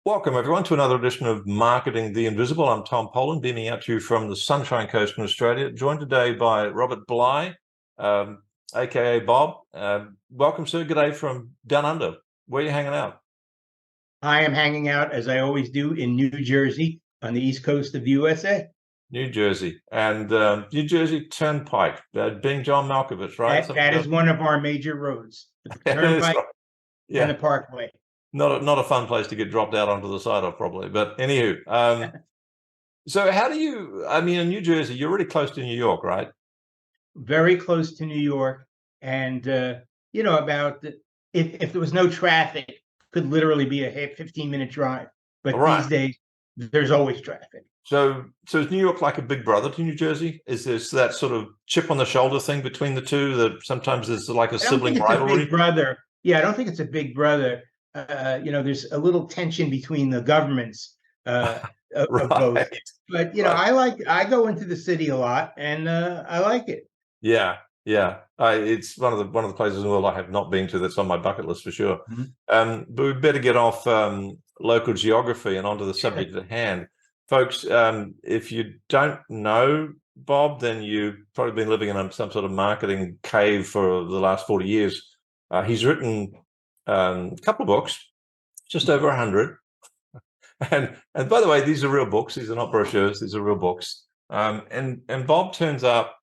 Welcome, everyone, to another edition of Marketing the Invisible. I'm Tom Poland, beaming out to you from the Sunshine Coast in Australia, joined today by Robert Bly, aka Bob. Welcome, sir. Good day from down under. Where are you hanging out? I am hanging out, as I always do, in New Jersey on the east coast of the USA. New Jersey. And New Jersey Turnpike, being John Malkovich, right? That is one of our major roads, the That's Turnpike right. and the Yeah, Parkway. not a fun place to get dropped out onto the side of, probably. But anywho, so how do you, in New Jersey, you're really close to New York, right? Very close to New York. And, if there was no traffic, could literally be a 15-minute drive. But All right. these days, there's always traffic. So is New York like a big brother to New Jersey? Is this that sort of chip on the shoulder thing between the two that sometimes there's like a sibling rivalry? Big brother. Yeah, I don't think it's a big brother. There's a little tension between the governments of both. But right. I go into the city a lot, and I like it. Yeah. It's one of the places in the world I have not been to that's on my bucket list for sure. Mm-hmm. But we better get off local geography and onto the subject at hand. Folks, if you don't know Bob, then you've probably been living in some sort of marketing cave for the last 40 years. He's written a couple of books, just over 100. And by the way, these are real books. These are not brochures. These are real books. And Bob turns up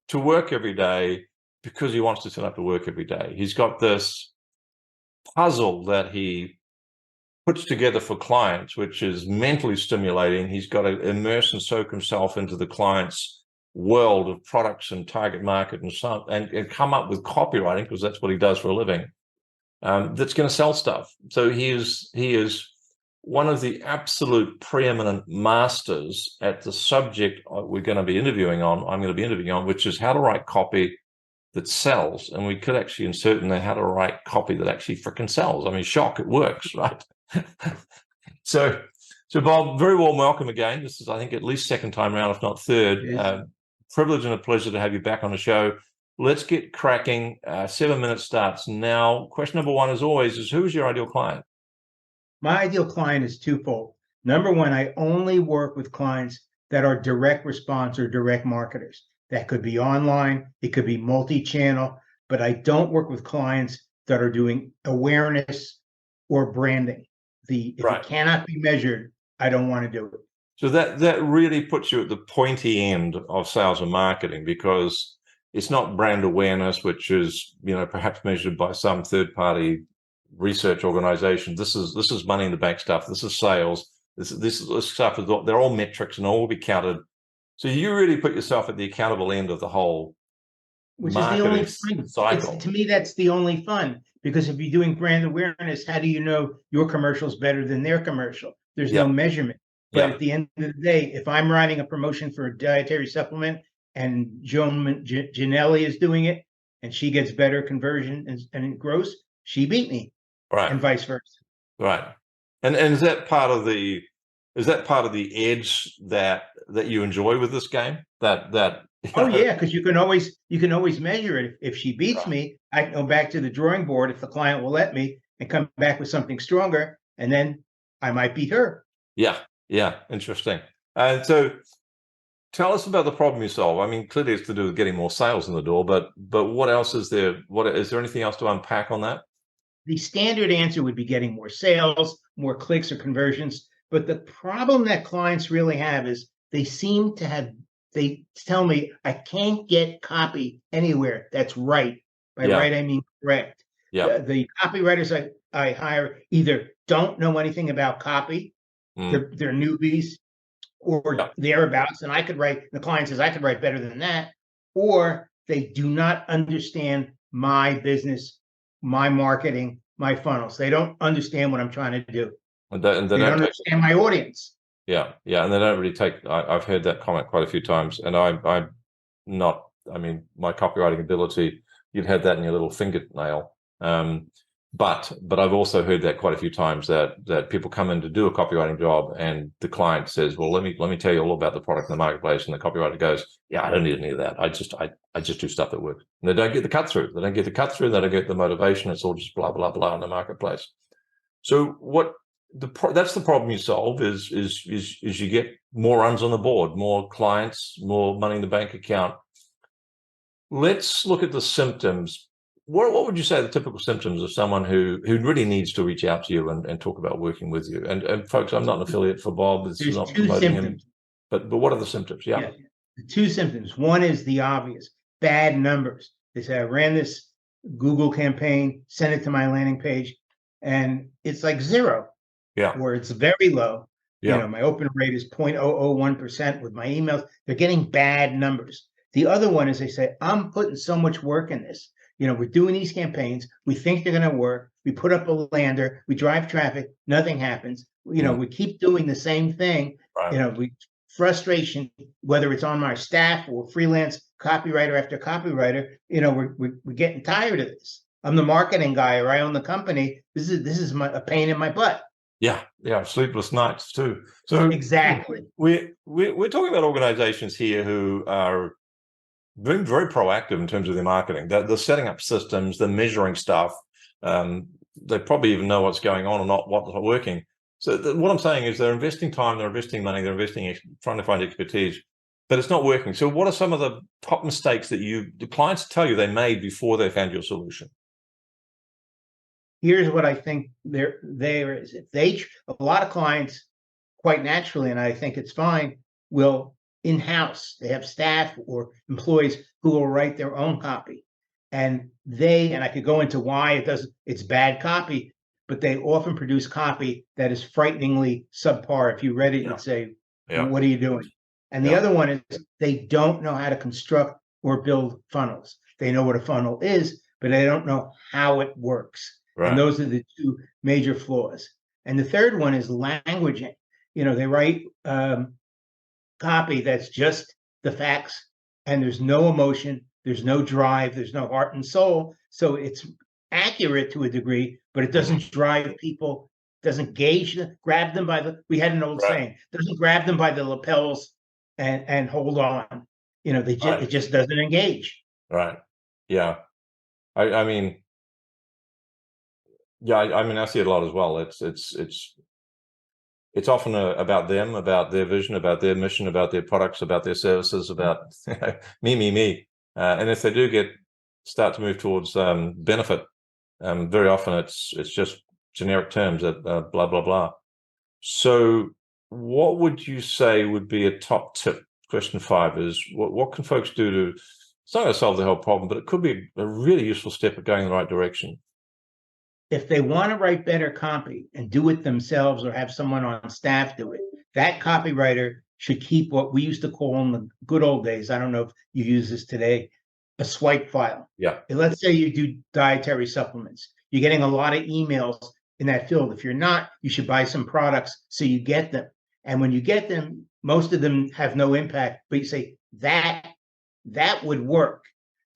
to work every day because he wants to turn up to work every day. He's got this puzzle that he puts together for clients, which is mentally stimulating. He's got to immerse and soak himself into the client's world of products and target market and come up with copywriting, because that's what he does for a living, that's going to sell stuff. So he is one of the absolute preeminent masters at the subject we're going to be interviewing on, I'm going to be interviewing on, which is how to write copy that sells. And we could actually insert in there how to write copy that actually freaking sells. I mean, shock, it works, right? So Bob, very warm welcome again. This is, I think, at least second time around, if not third. Privilege and a pleasure to have you back on the show. Let's get cracking. 7 minutes starts now. Question number one, as always, is who is your ideal client? My ideal client is twofold. Number one, I only work with clients that are direct response or direct marketers. That could be online, it could be multi-channel, but I don't work with clients that are doing awareness or branding. If it cannot be measured, I don't want to do it. So that really puts you at the pointy end of sales and marketing, because it's not brand awareness, which is, perhaps measured by some third-party research organization. This is money in the bank stuff. This is sales. This stuff is all, they're all metrics and all will be counted. So you really put yourself at the accountable end of the whole, which is the only fun cycle. To me, that's the only fun, because if you're doing brand awareness, how do you know your commercial is better than their commercial? There's no measurement. But at the end of the day, if I'm writing a promotion for a dietary supplement and Joan Janelli is doing it and she gets better conversion and gross, she beat me. Right. And vice versa. Right. And is that part of the edge that you enjoy with this game? Oh yeah, because you can always measure it. If she beats me, I can go back to the drawing board if the client will let me and come back with something stronger, and then I might beat her. Yeah, interesting. And so tell us about the problem you solve. I mean, clearly it's to do with getting more sales in the door, but what else is there? Is there anything else to unpack on that? The standard answer would be getting more sales, more clicks or conversions. But the problem that clients really have is they tell me I can't get copy anywhere that's right. By right, I mean correct. The copywriters I hire either don't know anything about copy, they're newbies, or thereabouts, and the client says I could write better than that, or they do not understand my business, my marketing, my funnels. They don't understand what I'm trying to do. And they don't understand my audience. Yeah, and they don't really take. I've heard that comment quite a few times, and I'm not. I mean, my copywriting ability, you've had that in your little fingernail. But I've also heard that quite a few times that people come in to do a copywriting job, and the client says, "Well, let me tell you all about the product in the marketplace," and the copywriter goes, "Yeah, I don't need any of that. I just do stuff that works." And they don't get the cut through. They don't get the motivation. It's all just blah blah blah in the marketplace. So what that's the problem you solve is you get more runs on the board, more clients, more money in the bank account. Let's look at the symptoms. What would you say are the typical symptoms of someone who really needs to reach out to you and talk about working with you? And folks, I'm not an affiliate for Bob. It's There's not two promoting symptoms. him. But what are the symptoms? Yeah. The two symptoms. One is the obvious, bad numbers. They say, I ran this Google campaign, sent it to my landing page, and it's like 0. Yeah. Or it's very low. Yeah. You know, my open rate is 0.001% with my emails. They're getting bad numbers. The other one is they say, I'm putting so much work in this. You know, we're doing these campaigns. We think they're going to work. We put up a lander. We drive traffic. Nothing happens. You know, we keep doing the same thing. Right. You know, frustration, whether it's on my staff or freelance copywriter after copywriter, you know, we're getting tired of this. I'm the marketing guy, or I own the company. This is a pain in my butt. Yeah, sleepless nights too. So exactly, we're talking about organizations here who are being very proactive in terms of their marketing. They're setting up systems, they're measuring stuff. They probably even know what's going on or not, what's not working. So what I'm saying is they're investing time, they're investing money, they're investing, trying to find expertise, but it's not working. So what are some of the top mistakes that the clients tell you they made before they found your solution? Here's what I think there is. If a lot of clients, quite naturally, and I think it's fine, will in-house. They have staff or employees who will write their own copy. And I could go into why it's bad copy, but they often produce copy that is frighteningly subpar. If you read it, you'd say, what are you doing? And the other one is they don't know how to construct or build funnels. They know what a funnel is, but they don't know how it works. Right. And those are the two major flaws. And the third one is languaging. You know, they write copy that's just the facts, and there's no emotion, there's no drive, there's no heart and soul. So it's accurate to a degree, but it doesn't drive people, doesn't grab them by we had an old saying, doesn't grab them by the lapels and hold on. You know, it just doesn't engage. Right. Yeah. I mean, I see it a lot as well. It's often about them, about their vision, about their mission, about their products, about their services, about me. And if they do start to move towards benefit, very often it's just generic terms that blah, blah, blah. So what would you say would be a top tip? Question 5 is what can folks do to, it's not going to solve the whole problem, but it could be a really useful step at going in the right direction. If they want to write better copy and do it themselves or have someone on staff do it, that copywriter should keep what we used to call in the good old days, I don't know if you use this today, a swipe file. Yeah. Let's say you do dietary supplements. You're getting a lot of emails in that field. If you're not, you should buy some products so you get them. And when you get them, most of them have no impact, but you say that would work.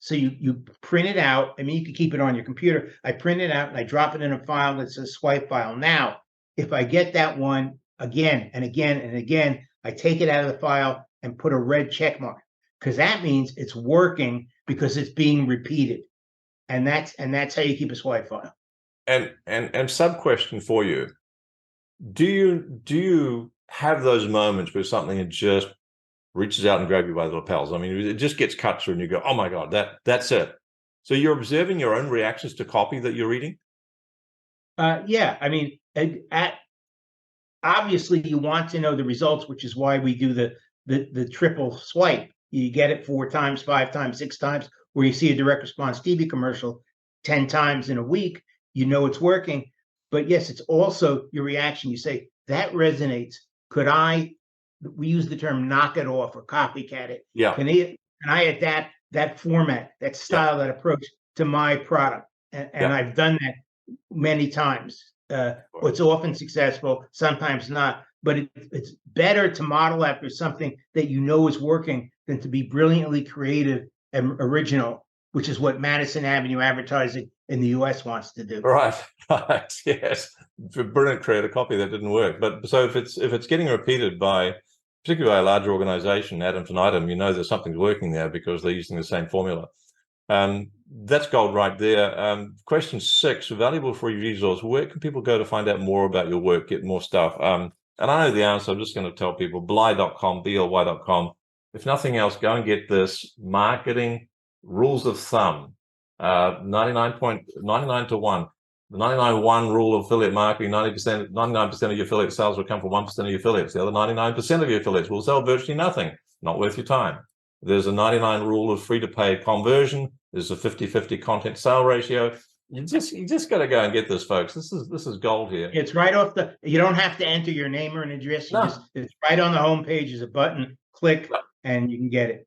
So you print it out. I mean, you can keep it on your computer. I print it out and I drop it in a file that's a swipe file. Now, if I get that one again and again and again, I take it out of the file and put a red check mark, because that means it's working because it's being repeated. And that's how you keep a swipe file. And sub question for you. Do you have those moments where something just reaches out and grabs you by the lapels? I mean, it just gets cut through and you go, oh my God, that's it. So you're observing your own reactions to copy that you're reading? Yeah, I mean, obviously you want to know the results, which is why we do the triple swipe. You get it 4 times, 5 times, 6 times, where you see a direct response TV commercial 10 times in a week, you know it's working. But yes, it's also your reaction. You say, that resonates. We use the term knock it off or copycat it. Yeah. Can I adapt that format, that style, that approach to my product? And I've done that many times. It's often successful, sometimes not. But it's better to model after something that you know is working than to be brilliantly creative and original, which is what Madison Avenue Advertising in the US wants to do. Right, yes. Brilliant creative copy that didn't work. But so if it's getting repeated particularly by a larger organization, ad infinitum, you know that something's working there because they're using the same formula. That's gold right there. Question 6, valuable free resource. Where can people go to find out more about your work, get more stuff? And I know the answer. I'm just going to tell people, bly.com, bly.com. If nothing else, go and get this marketing rules of thumb, 99 to 1. The 99-1 rule of affiliate marketing, 99% of your affiliate sales will come from 1% of your affiliates. The other 99% of your affiliates will sell virtually nothing, not worth your time. There's a 99 rule of free to pay conversion. There's a 50-50 content sale ratio. You just got to go and get this, folks. This is gold here. It's right off you don't have to enter your name or an address. It's right on the homepage. There's a button, click, and you can get it.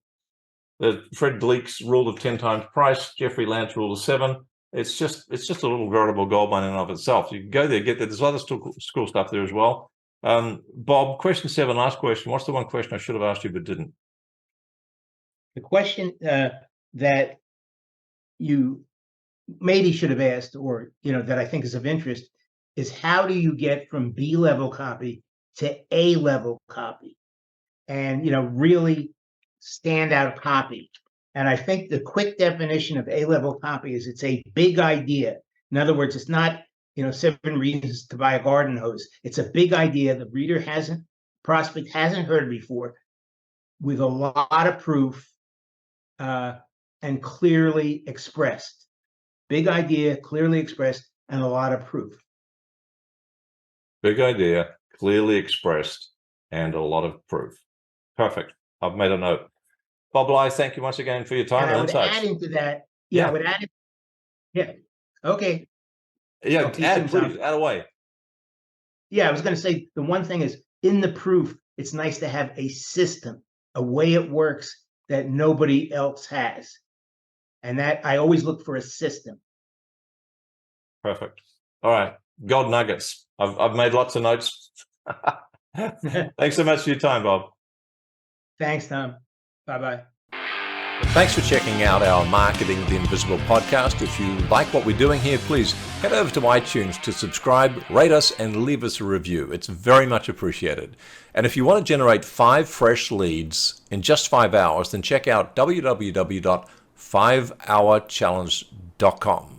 The Fred Gleek's rule of 10 times price, Jeffrey Lance rule of 7. It's just a little veritable gold mine in and of itself. You can go there, get there. There's other school stuff there as well. Bob, question 7, last question. What's the one question I should have asked you but didn't? The question that you maybe should have asked, or that I think is of interest, is how do you get from B-level copy to A-level copy, and really standout copy? And I think the quick definition of A-level copy is it's a big idea. In other words, it's not 7 reasons to buy a garden hose. It's a big idea the prospect hasn't heard before, with a lot of proof and clearly expressed. Big idea, clearly expressed, and a lot of proof. Big idea, clearly expressed, and a lot of proof. Perfect. I've made a note. Bob Bly, thank you once again for your time and insights. I would add into that. I would add it. Yeah. Okay. Yeah, please, add away. Yeah, I was going to say the one thing is in the proof, it's nice to have a system, a way it works that nobody else has. And that I always look for a system. Perfect. All right. Gold nuggets. I've made lots of notes. Thanks so much for your time, Bob. Thanks, Tom. Bye-bye. Thanks for checking out our Marketing the Invisible podcast. If you like what we're doing here, please head over to iTunes to subscribe, rate us, and leave us a review. It's very much appreciated. And if you want to generate 5 fresh leads in just 5 hours, then check out www.5hourchallenge.com.